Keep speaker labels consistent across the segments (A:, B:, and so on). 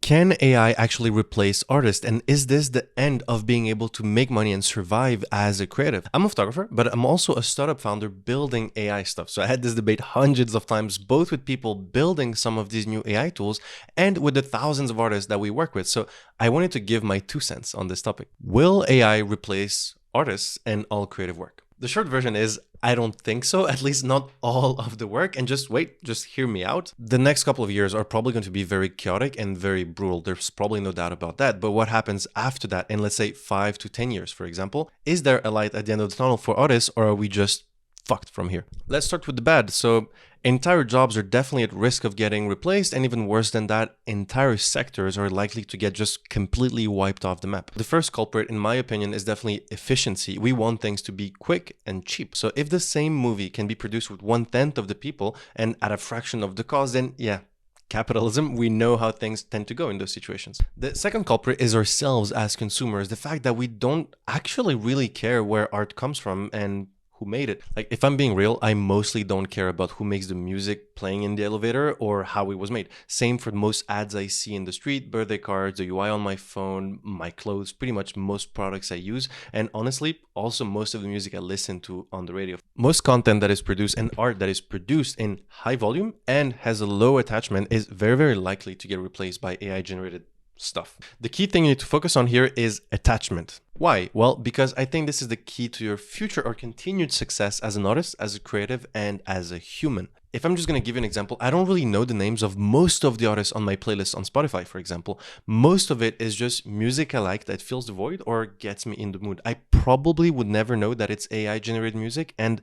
A: Can AI actually replace artists? And is this the end of being able to make money and survive as a creative? I'm a photographer, but I'm also a startup founder building AI stuff. So I had this debate hundreds of times, both with people building some of these new AI tools and with the thousands of artists that we work with. So I wanted to give my 2 cents on this topic. Will AI replace artists and all creative work? The short version is I don't think so, at least not all of the work. And just wait, just hear me out. The next couple of years are probably going to be very chaotic and very brutal. There's probably no doubt about that. But what happens after that, in let's say 5 to 10 years, for example, is there a light at the end of the tunnel for artists, or are we just fucked from here? Let's start with the bad. So entire jobs are definitely at risk of getting replaced, and even worse than that, entire sectors are likely to get just completely wiped off the map. The first culprit, in my opinion, is definitely efficiency. We want things to be quick and cheap. So if the same movie can be produced with 1/10 of the people and at a fraction of the cost, then yeah, capitalism, we know how things tend to go in those situations. The second culprit is ourselves as consumers. The fact that we don't actually really care where art comes from and who made it. Like, if I'm being real, I mostly don't care about who makes the music playing in the elevator or how it was made. Same for most ads I see in the street, birthday cards, the UI on my phone, my clothes, pretty much most products I use. And honestly, also most of the music I listen to on the radio. Most content that is produced and art that is produced in high volume and has a low attachment is very, very likely to get replaced by AI generated stuff. The key thing you need to focus on here is attachment. Why? Well, because I think this is the key to your future or continued success as an artist, as a creative, and as a human. If I'm just going to give you an example, I don't really know the names of most of the artists on my playlist on Spotify, for example. Most of it is just music I like that fills the void or gets me in the mood. I probably would never know that it's AI generated music, and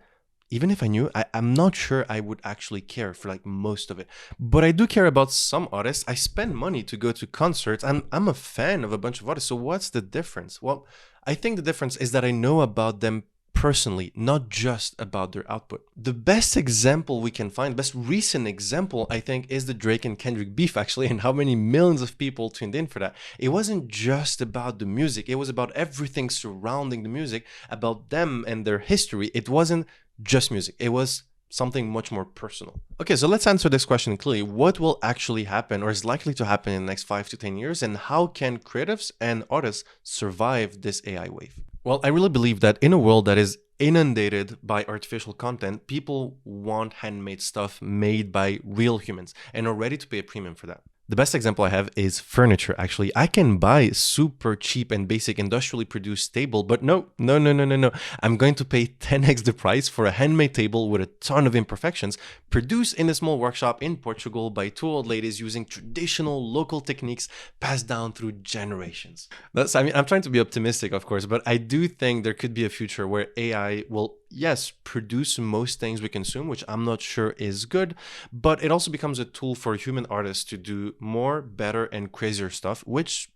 A: even if I knew, I'm not sure I would actually care for like most of it. But I do care about some artists. I spend money to go to concerts. I'm a fan of a bunch of artists. So what's the difference? Well, I think the difference is that I know about them personally, not just about their output. The best example we can find, best recent example, I think, is the Drake and Kendrick beef, actually, and how many millions of people tuned in for that. It wasn't just about the music. It was about everything surrounding the music, about them and their history. It wasn't just music. It was something much more personal. Okay, so let's answer this question clearly. What will actually happen or is likely to happen in the next 5 to 10 years, and how can creatives and artists survive this AI wave? Well, I really believe that in a world that is inundated by artificial content, people want handmade stuff made by real humans and are ready to pay a premium for that. The best example I have is furniture, actually. I can buy super cheap and basic industrially produced table, but no. I'm going to pay 10x the price for a handmade table with a ton of imperfections, produced in a small workshop in Portugal by two old ladies using traditional local techniques passed down through generations. I'm trying to be optimistic, of course, but I do think there could be a future where AI will, yes, produce most things we consume, which I'm not sure is good, but it also becomes a tool for human artists to do more, better, and crazier stuff, which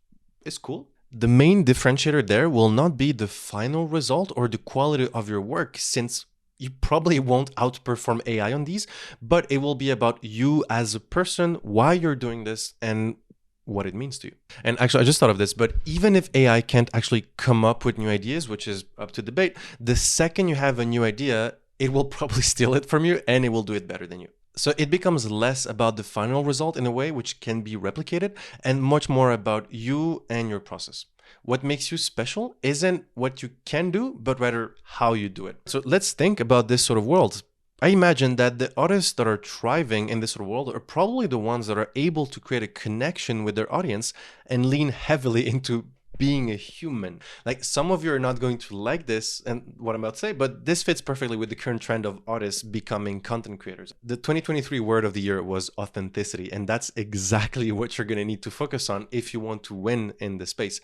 A: is cool. The main differentiator there will not be the final result or the quality of your work, since you probably won't outperform AI on these, but it will be about you as a person, why you're doing this, and what it means to you. And actually, I just thought of this, but even if AI can't actually come up with new ideas, which is up to debate, the second you have a new idea, it will probably steal it from you and it will do it better than you. So it becomes less about the final result in a way which can be replicated and much more about you and your process. What makes you special isn't what you can do, but rather how you do it. So let's think about this sort of world. I imagine that the artists that are thriving in this sort of world are probably the ones that are able to create a connection with their audience and lean heavily into being a human. Like, some of you are not going to like this and what I'm about to say, but this fits perfectly with the current trend of artists becoming content creators. The 2023 word of the year was authenticity, and that's exactly what you're going to need to focus on if you want to win in the space.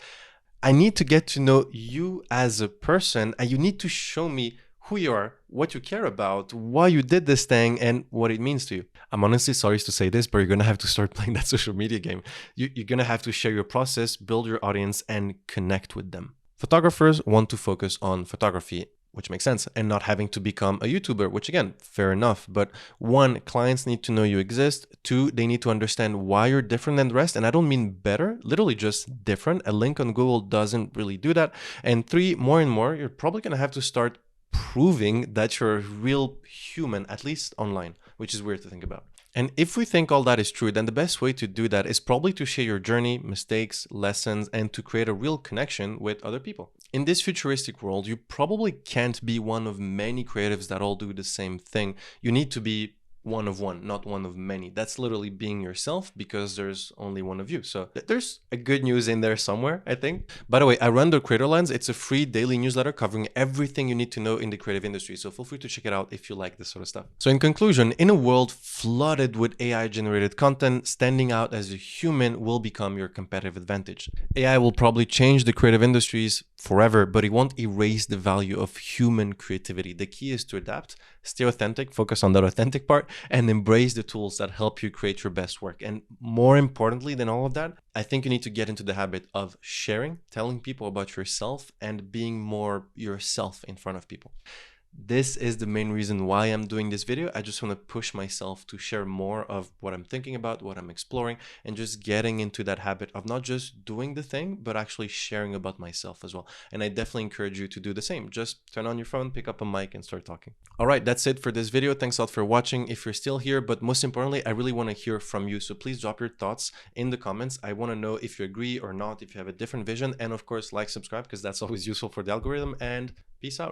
A: I need to get to know you as a person, and you need to show me who you are, what you care about, why you did this thing, and what it means to you. I'm honestly sorry to say this, but you're going to have to start playing that social media game. You're going to have to share your process, build your audience, and connect with them. Photographers want to focus on photography, which makes sense, and not having to become a YouTuber, which again, fair enough. But one, clients need to know you exist. Two, they need to understand why you're different than the rest. And I don't mean better, literally just different. A link on Google doesn't really do that. And three, more and more, you're probably going to have to start proving that you're a real human, at least online, which is weird to think about. And if we think all that is true, then the best way to do that is probably to share your journey, mistakes, lessons, and to create a real connection with other people. In this futuristic world, you probably can't be one of many creatives that all do the same thing. You need to be one of one, not one of many. That's literally being yourself because there's only one of you. So there's a good news in there somewhere, I think. By the way, I run the Creator Lens. It's a free daily newsletter covering everything you need to know in the creative industry. So feel free to check it out if you like this sort of stuff. So in conclusion, in a world flooded with AI generated content, standing out as a human will become your competitive advantage. AI will probably change the creative industries forever, but it won't erase the value of human creativity. The key is to adapt, stay authentic, focus on that authentic part, and embrace the tools that help you create your best work. And more importantly than all of that, I think you need to get into the habit of sharing, telling people about yourself, and being more yourself in front of people. This is the main reason why I'm doing this video. I just want to push myself to share more of what I'm thinking about, what I'm exploring, and just getting into that habit of not just doing the thing, but actually sharing about myself as well. And I definitely encourage you to do the same. Just turn on your phone, pick up a mic, and start talking. All right, that's it for this video. Thanks a lot for watching. If you're still here, but most importantly, I really want to hear from you. So please drop your thoughts in the comments. I want to know if you agree or not, if you have a different vision, and of course, like, subscribe, because that's always useful for the algorithm. And peace out.